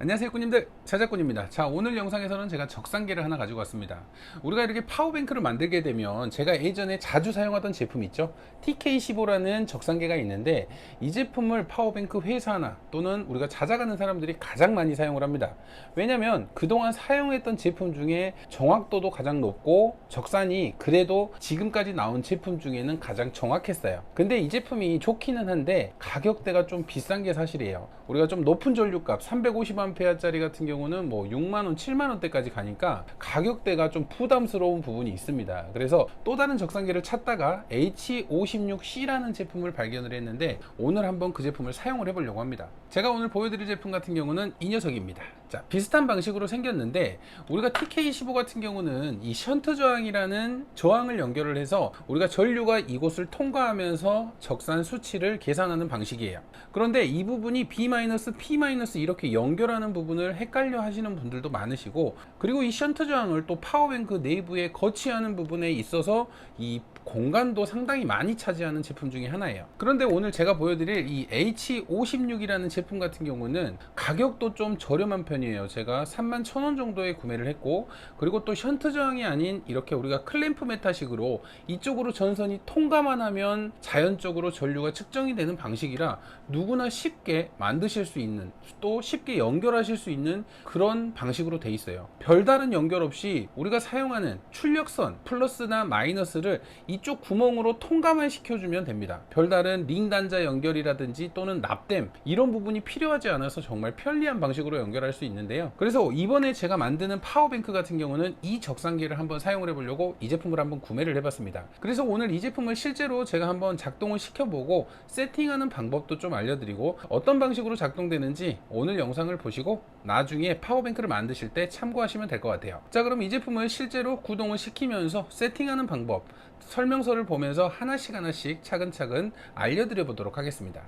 안녕하세요 꾸님들, 자작꾼입니다. 자, 오늘 영상에서는 제가 적상계를 하나 가지고 왔습니다. 우리가 이렇게 파워뱅크를 만들게 되면 제가 예전에 자주 사용하던 제품 있죠, TK15라는 적상계가 있는데, 이 제품을 파워뱅크 회사나 또는 우리가 찾아가는 사람들이 가장 많이 사용을 합니다. 왜냐면 그동안 사용했던 제품 중에 정확도도 가장 높고 적산이 그래도 지금까지 나온 제품 중에는 가장 정확했어요. 근데 이 제품이 좋기는 한데 가격대가 좀 비싼 게 사실이에요. 우리가 좀 높은 전류값 350A 짜리 같은 경우는 뭐 6만원 7만원대까지 가니까 가격대가 좀 부담스러운 부분이 있습니다. 그래서 또 다른 적상계를 찾다가 H56C라는 제품을 발견을 했는데, 오늘 한번 그 제품을 사용을 해 보려고 합니다. 제가 오늘 보여드릴 제품 같은 경우는 이 녀석입니다. 자, 비슷한 방식으로 생겼는데, 우리가 TK15 같은 경우는 이 션트 저항이라는 저항을 연결을 해서 우리가 전류가 이곳을 통과하면서 적산 수치를 계산하는 방식이에요. 그런데 이 부분이 B-, P- 이렇게 연결하는 부분을 헷갈려 하시는 분들도 많으시고, 그리고 이 션트 저항을 또 파워뱅크 내부에 거치하는 부분에 있어서 이 공간도 상당히 많이 차지하는 제품 중에 하나예요. 그런데 오늘 제가 보여드릴 이 H56이라는 제품 같은 경우는 가격도 좀 저렴한 편이에요. 제가 31,000원 정도에 구매를 했고, 그리고 또 션트 저항이 아닌 이렇게 우리가 클램프 메타식으로 이쪽으로 전선이 통과만 하면 자연적으로 전류가 측정이 되는 방식이라 누구나 쉽게 만드실 수 있는, 또 쉽게 연결하실 수 있는 그런 방식으로 돼 있어요. 별다른 연결 없이 우리가 사용하는 출력선 플러스나 마이너스를 이쪽 구멍으로 통과만 시켜주면 됩니다. 별다른 링 단자 연결이라든지 또는 납땜 이런 부분이 필요하지 않아서 정말 편리한 방식으로 연결할 수 있는데요. 그래서 이번에 제가 만드는 파워뱅크 같은 경우는 이 적상기를 한번 사용을 해보려고 이 제품을 한번 구매를 해봤습니다. 그래서 오늘 이 제품을 실제로 제가 한번 작동을 시켜보고 세팅하는 방법도 좀 알려드리고, 어떤 방식으로 작동되는지 오늘 영상을 보시고 나중에 파워뱅크를 만드실 때 참고하시면 될 것 같아요. 자, 그럼 이 제품을 실제로 구동을 시키면서 세팅하는 방법 설명서를 보면서 하나씩 차근차근 알려드려 보도록 하겠습니다.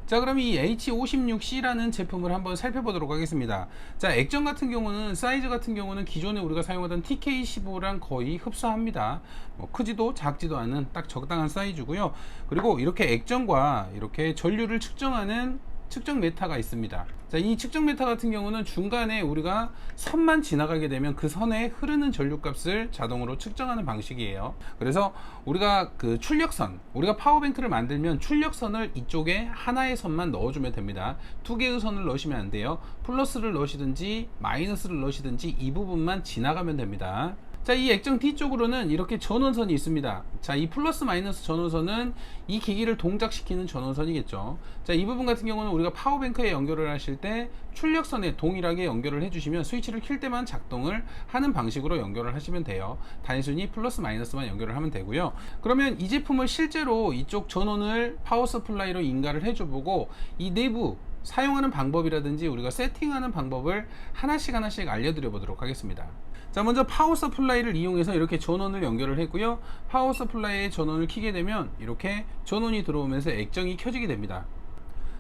자, 그럼 이 H56C라는 제품을 한번 살펴보도록 하겠습니다. 자, 액정 같은 경우는 사이즈 같은 경우는 기존에 우리가 사용하던 TK15랑 거의 흡사합니다. 뭐 크지도 작지도 않은 딱 적당한 사이즈고요. 그리고 이렇게 액정과 이렇게 전류를 측정하는 측정 메타가 있습니다. 자, 이 측정 메타 같은 경우는 중간에 우리가 선만 지나가게 되면 그 선에 흐르는 전류값을 자동으로 측정하는 방식이에요. 그래서 우리가 그 출력선, 우리가 파워뱅크를 만들면 출력선을 이쪽에 하나의 선만 넣어주면 됩니다. 두 개의 선을 넣으시면 안 돼요. 플러스를 넣으시든지 마이너스를 넣으시든지 이 부분만 지나가면 됩니다. 자, 이 액정 뒤쪽으로는 이렇게 전원선이 있습니다. 자, 이 플러스 마이너스 전원선은 이 기기를 동작시키는 전원선이겠죠. 자, 이 부분 같은 경우는 우리가 파워뱅크에 연결을 하실 때 출력선에 동일하게 연결을 해주시면 스위치를 킬 때만 작동을 하는 방식으로 연결을 하시면 돼요. 단순히 플러스 마이너스만 연결을 하면 되고요. 그러면 이 제품을 실제로 이쪽 전원을 파워 서플라이로 인가를 해줘보고 이 내부 사용하는 방법이라든지 우리가 세팅하는 방법을 하나씩 알려드려 보도록 하겠습니다. 자, 먼저 파워 서플라이를 이용해서 이렇게 전원을 연결을 했고요. 파워 서플라이에 전원을 켜게 되면 이렇게 전원이 들어오면서 액정이 켜지게 됩니다.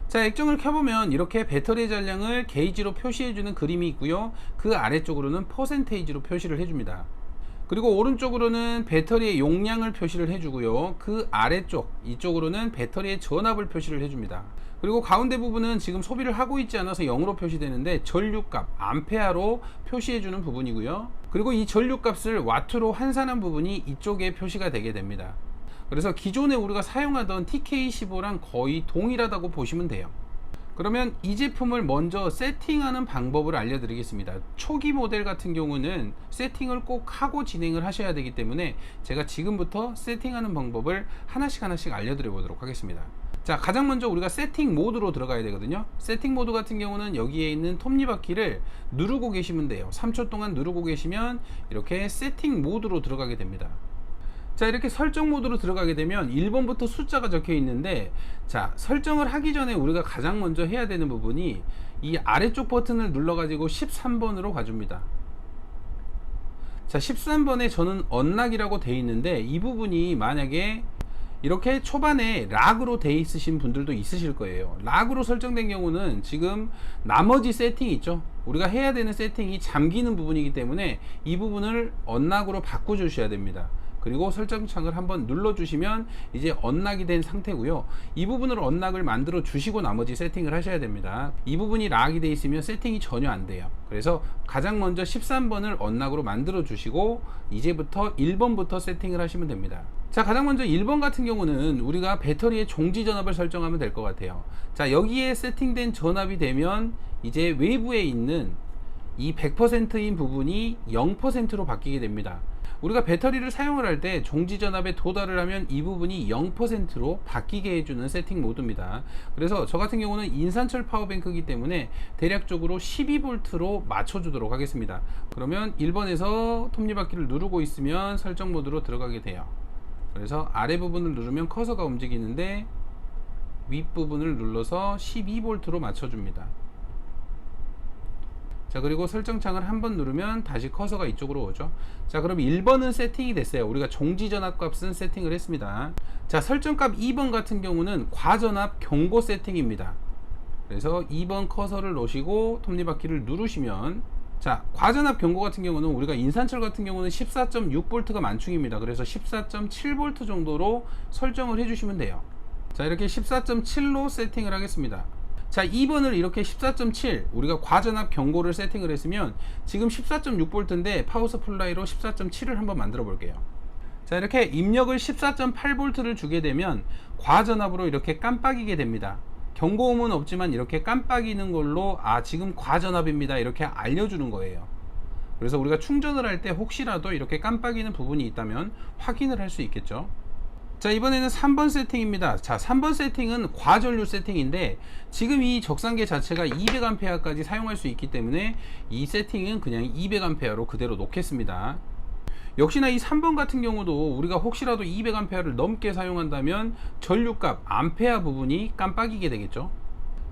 자, 액정을 켜보면 이렇게 배터리 잔량을 게이지로 표시해주는 그림이 있고요. 그 아래쪽으로는 퍼센테이지로 표시를 해줍니다. 그리고 오른쪽으로는 배터리의 용량을 표시를 해주고요. 그 아래쪽 이쪽으로는 배터리의 전압을 표시를 해줍니다. 그리고 가운데 부분은 지금 소비를 하고 있지 않아서 0으로 표시되는데 전류값 암페아로 표시해주는 부분이고요. 그리고 이 전류값을 와트로 환산한 부분이 이쪽에 표시가 되게 됩니다. 그래서 기존에 우리가 사용하던 TK15랑 거의 동일하다고 보시면 돼요. 그러면 이 제품을 먼저 세팅하는 방법을 알려드리겠습니다. 초기 모델 같은 경우는 세팅을 꼭 하고 진행을 하셔야 되기 때문에 제가 지금부터 세팅하는 방법을 하나씩 알려드려 보도록 하겠습니다. 자, 가장 먼저 우리가 세팅 모드로 들어가야 되거든요. 세팅 모드 같은 경우는 여기에 있는 톱니바퀴를 누르고 계시면 돼요. 3초 동안 누르고 계시면 이렇게 세팅 모드로 들어가게 됩니다. 자, 이렇게 설정 모드로 들어가게 되면 1번부터 숫자가 적혀 있는데, 자, 설정을 하기 전에 우리가 가장 먼저 해야 되는 부분이 이 아래쪽 버튼을 눌러 가지고 13번으로 가줍니다. 자, 13번에 저는 언락이라고 되어 있는데, 이 부분이 만약에 이렇게 초반에 락으로 돼 있으신 분들도 있으실 거예요. 락으로 설정된 경우는 지금 나머지 세팅이 있죠, 우리가 해야 되는 세팅이 잠기는 부분이기 때문에 이 부분을 언락으로 바꿔 주셔야 됩니다. 그리고 설정창을 한번 눌러주시면 이제 언락이 된 상태고요. 이 부분을 언락을 만들어 주시고 나머지 세팅을 하셔야 됩니다. 이 부분이 락이 돼 있으면 세팅이 전혀 안 돼요. 그래서 가장 먼저 13번을 언락으로 만들어 주시고 이제부터 1번부터 세팅을 하시면 됩니다. 자, 가장 먼저 1번 같은 경우는 우리가 배터리의 종지 전압을 설정하면 될 것 같아요. 자, 여기에 세팅된 전압이 되면 이제 외부에 있는 이 100%인 부분이 0%로 바뀌게 됩니다. 우리가 배터리를 사용을 할 때 종지 전압에 도달을 하면 이 부분이 0%로 바뀌게 해주는 세팅 모드입니다. 그래서 저 같은 경우는 인산철 파워뱅크이기 때문에 대략적으로 12V로 맞춰주도록 하겠습니다. 그러면 1번에서 톱니바퀴를 누르고 있으면 설정 모드로 들어가게 돼요. 그래서 아래 부분을 누르면 커서가 움직이는데 윗부분을 눌러서 12V로 맞춰줍니다. 자, 그리고 설정창을 한번 누르면 다시 커서가 이쪽으로 오죠. 자, 그럼 1번은 세팅이 됐어요. 우리가 종지 전압 값은 세팅을 했습니다. 자, 설정값 2번 같은 경우는 과전압 경고 세팅입니다. 그래서 2번 커서를 놓으시고 톱니바퀴를 누르시면, 자, 과전압 경고 같은 경우는 우리가 인산철 같은 경우는 14.6V가 만충입니다. 그래서 14.7V 정도로 설정을 해주시면 돼요. 자, 이렇게 14.7로 세팅을 하겠습니다. 자, 2번을 이렇게 14.7 우리가 과전압 경고를 세팅을 했으면 지금 14.6V인데 파워 서플라이로 14.7을 한번 만들어 볼게요. 자, 이렇게 입력을 14.8V를 주게 되면 과전압으로 이렇게 깜빡이게 됩니다. 경고음은 없지만 이렇게 깜빡이는 걸로 지금 과전압입니다 이렇게 알려주는 거예요. 그래서 우리가 충전을 할 때 혹시라도 이렇게 깜빡이는 부분이 있다면 확인을 할 수 있겠죠. 자, 이번에는 3번 세팅입니다. 자, 3번 세팅은 과전류 세팅인데 지금 이 적상계 자체가 200A까지 사용할 수 있기 때문에 이 세팅은 그냥 200A로 그대로 놓겠습니다. 역시나 이 3번 같은 경우도 우리가 혹시라도 200A를 넘게 사용한다면 전류값 암페어 부분이 깜빡이게 되겠죠.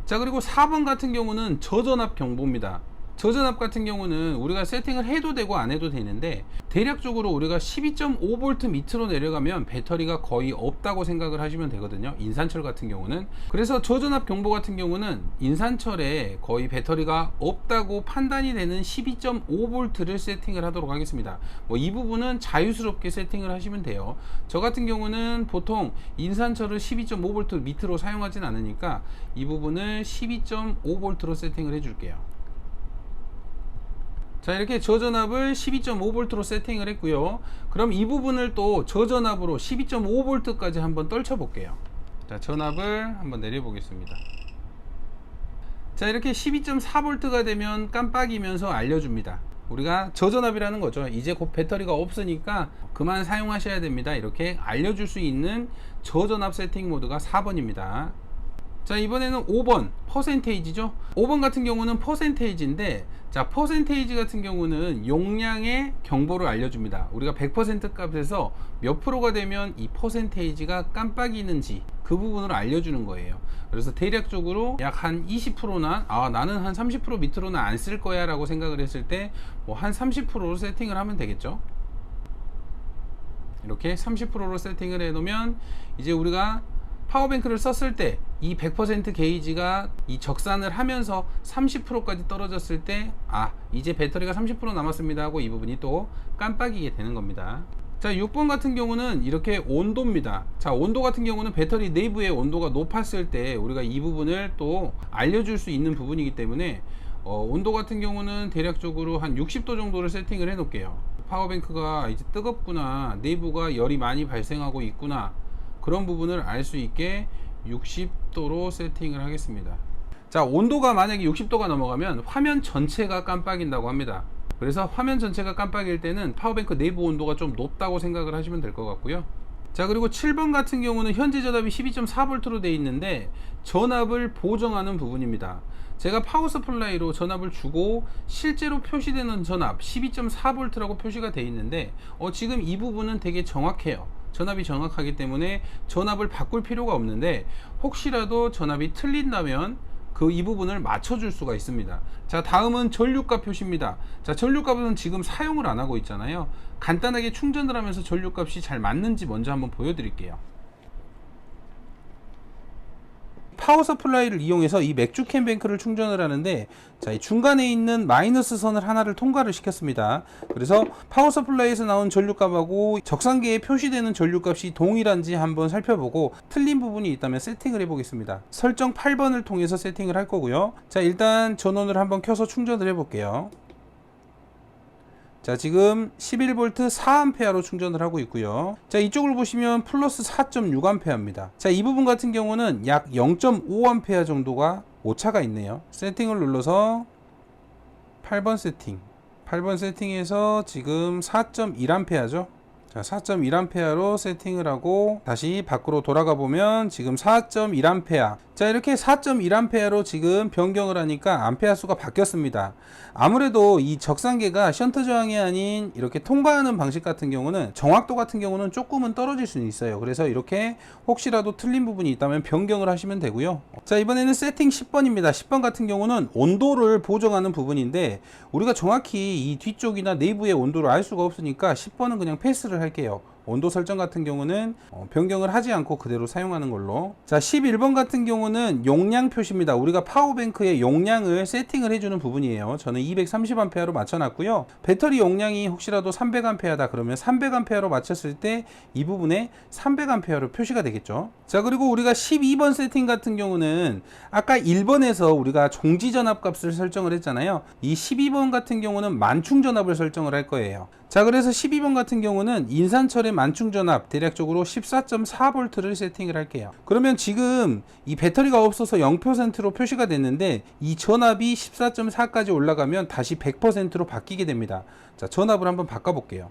자, 그리고 4번 같은 경우는 저전압 경보입니다. 저전압 같은 경우는 우리가 세팅을 해도 되고 안 해도 되는데 대략적으로 우리가 12.5V 밑으로 내려가면 배터리가 거의 없다고 생각을 하시면 되거든요. 인산철 같은 경우는. 그래서 저전압 경보 같은 경우는 인산철에 거의 배터리가 없다고 판단이 되는 12.5V를 세팅을 하도록 하겠습니다. 이 부분은 자유스럽게 세팅을 하시면 돼요. 저 같은 경우는 보통 인산철을 12.5V 밑으로 사용하진 않으니까 이 부분을 12.5V로 세팅을 해줄게요. 자, 이렇게 저전압을 12.5V로 세팅을 했고요. 그럼 이 부분을 또 저전압으로 12.5V까지 한번 떨쳐 볼게요. 자, 전압을 한번 내려 보겠습니다. 자, 이렇게 12.4V가 되면 깜빡이면서 알려줍니다. 우리가 저전압이라는 거죠. 이제 곧 배터리가 없으니까 그만 사용하셔야 됩니다 이렇게 알려줄 수 있는 저전압 세팅 모드가 4번입니다 자, 이번에는 5번 퍼센테이지죠. 5번 같은 경우는 퍼센테이지인데, 자, 퍼센테이지 같은 경우는 용량의 경보를 알려줍니다. 우리가 100% 값에서 몇 프로가 되면 이 퍼센테이지가 깜빡이는지 그 부분을 알려주는 거예요. 그래서 대략적으로 약 한 20%나 나는 한 30% 밑으로는 안 쓸 거야 라고 생각을 했을 때 뭐 한 30%로 세팅을 하면 되겠죠. 이렇게 30%로 세팅을 해 놓으면 이제 우리가 파워뱅크를 썼을 때 이 100% 게이지가 이 적산을 하면서 30%까지 떨어졌을 때 이제 배터리가 30% 남았습니다 하고 이 부분이 또 깜빡이게 되는 겁니다. 자, 6번 같은 경우는 이렇게 온도입니다. 자, 온도 같은 경우는 배터리 내부의 온도가 높았을 때 우리가 이 부분을 또 알려줄 수 있는 부분이기 때문에 온도 같은 경우는 대략적으로 한 60도 정도를 세팅을 해 놓을게요. 파워뱅크가 이제 뜨겁구나, 내부가 열이 많이 발생하고 있구나, 그런 부분을 알 수 있게 60도로 세팅을 하겠습니다. 자, 온도가 만약에 60도가 넘어가면 화면 전체가 깜빡인다고 합니다. 그래서 화면 전체가 깜빡일 때는 파워뱅크 내부 온도가 좀 높다고 생각을 하시면 될 것 같고요. 자, 그리고 7번 같은 경우는 현재 전압이 12.4V로 되어 있는데 전압을 보정하는 부분입니다. 제가 파워 서플라이로 전압을 주고 실제로 표시되는 전압 12.4V라고 표시가 되어 있는데 지금 이 부분은 되게 정확해요. 전압이 정확하기 때문에 전압을 바꿀 필요가 없는데 혹시라도 전압이 틀린다면 이 부분을 맞춰줄 수가 있습니다. 자, 다음은 전류값 표시입니다. 자, 전류값은 지금 사용을 안 하고 있잖아요. 간단하게 충전을 하면서 전류값이 잘 맞는지 먼저 한번 보여드릴게요. 파워 서플라이를 이용해서 이 맥주캔 뱅크를 충전을 하는데, 자, 이 중간에 있는 마이너스 선을 하나를 통과를 시켰습니다. 그래서 파워 서플라이에서 나온 전류값하고 적상기에 표시되는 전류값이 동일한지 한번 살펴보고 틀린 부분이 있다면 세팅을 해보겠습니다. 설정 8번을 통해서 세팅을 할 거고요. 자, 일단 전원을 한번 켜서 충전을 해볼게요. 자, 지금 11V 4A로 충전을 하고 있고요. 자, 이쪽을 보시면 플러스 4.6A입니다. 자, 이 부분 같은 경우는 약 0.5A 정도가 오차가 있네요. 세팅을 눌러서 8번 세팅. 8번 세팅에서 지금 4.1A죠. 자, 4.1A로 세팅을 하고 다시 밖으로 돌아가 보면 지금 4.1A. 자, 이렇게 4.1A로 지금 변경을 하니까 암페아 수가 바뀌었습니다. 아무래도 이 적상계가 션트 저항이 아닌 이렇게 통과하는 방식 같은 경우는 정확도 같은 경우는 조금은 떨어질 수는 있어요. 그래서 이렇게 혹시라도 틀린 부분이 있다면 변경을 하시면 되고요. 자, 이번에는 세팅 10번입니다. 10번 같은 경우는 온도를 보정하는 부분인데 우리가 정확히 이 뒤쪽이나 내부의 온도를 알 수가 없으니까 10번은 그냥 패스를 할게요. 온도 설정 같은 경우는 변경을 하지 않고 그대로 사용하는 걸로. 자, 11번 같은 경우는 용량 표시입니다. 우리가 파워뱅크의 용량을 세팅을 해주는 부분이에요. 저는 230A로 맞춰놨고요. 배터리 용량이 혹시라도 300A다 그러면 300A로 맞췄을 때 이 부분에 300A로 표시가 되겠죠. 자, 그리고 우리가 12번 세팅 같은 경우는 아까 1번에서 우리가 종지전압 값을 설정을 했잖아요. 이 12번 같은 경우는 만충전압을 설정을 할 거예요. 자, 그래서 12번 같은 경우는 인산철의 만충전압 대략적으로 14.4V를 세팅을 할게요. 그러면 지금 이 배터리가 없어서 0%로 표시가 됐는데 이 전압이 14.4까지 올라가면 다시 100%로 바뀌게 됩니다. 자, 전압을 한번 바꿔 볼게요.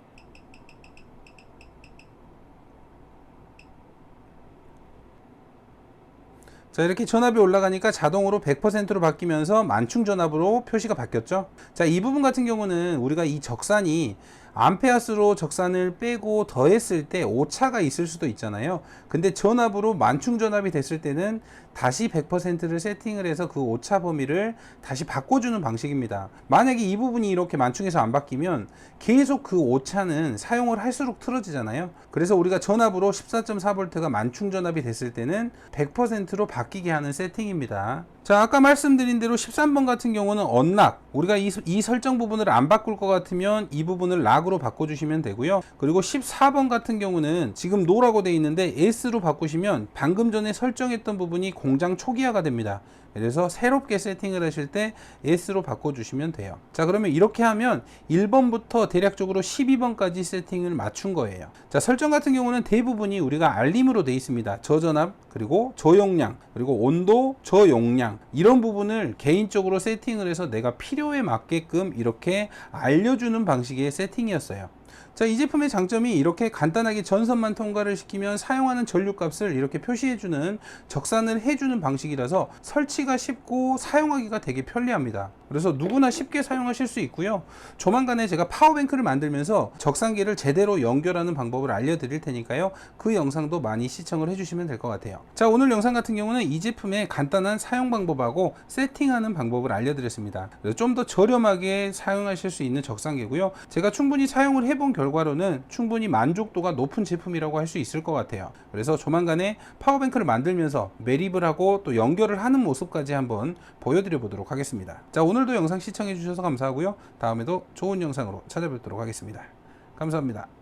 자, 이렇게 전압이 올라가니까 자동으로 100%로 바뀌면서 만충전압으로 표시가 바뀌었죠. 자, 이 부분 같은 경우는 우리가 이 적산이 암페아수로 적산을 빼고 더했을 때 오차가 있을 수도 있잖아요. 근데 전압으로 만충전압이 됐을 때는 다시 100%를 세팅을 해서 그 오차 범위를 다시 바꿔주는 방식입니다. 만약에 이 부분이 이렇게 만충해서 안 바뀌면 계속 그 오차는 사용을 할수록 틀어지잖아요. 그래서 우리가 전압으로 14.4V가 만충전압이 됐을 때는 100%로 바뀌게 하는 세팅입니다. 자, 아까 말씀드린 대로 13번 같은 경우는 언락, 우리가 이 설정 부분을 안 바꿀 것 같으면 이 부분을 락으로 바꿔주시면 되고요. 그리고 14번 같은 경우는 지금 노라고 되어 있는데 S로 바꾸시면 방금 전에 설정했던 부분이 공장 초기화가 됩니다. 그래서 새롭게 세팅을 하실 때 S로 바꿔주시면 돼요. 자, 그러면 이렇게 하면 1번부터 대략적으로 12번까지 세팅을 맞춘 거예요. 자, 설정 같은 경우는 대부분이 우리가 알림으로 되어 있습니다. 저전압, 그리고 저용량, 그리고 온도, 저용량, 이런 부분을 개인적으로 세팅을 해서 내가 필요에 맞게끔 이렇게 알려주는 방식의 세팅이었어요. 자, 이 제품의 장점이 이렇게 간단하게 전선만 통과를 시키면 사용하는 전류값을 이렇게 표시해주는, 적산을 해주는 방식이라서 설치가 쉽고 사용하기가 되게 편리합니다. 그래서 누구나 쉽게 사용하실 수 있고요. 조만간에 제가 파워뱅크를 만들면서 적산기를 제대로 연결하는 방법을 알려드릴 테니까요. 그 영상도 많이 시청을 해주시면 될 것 같아요. 자, 오늘 영상 같은 경우는 이 제품의 간단한 사용 방법하고 세팅하는 방법을 알려드렸습니다. 좀 더 저렴하게 사용하실 수 있는 적산기고요. 제가 충분히 사용을 해본 결과로는 충분히 만족도가 높은 제품이라고 할 수 있을 것 같아요. 그래서 조만간에 파워뱅크를 만들면서 매립을 하고 또 연결을 하는 모습까지 한번 보여드려 보도록 하겠습니다. 자, 오늘도 영상 시청해 주셔서 감사하고요. 다음에도 좋은 영상으로 찾아뵙도록 하겠습니다. 감사합니다.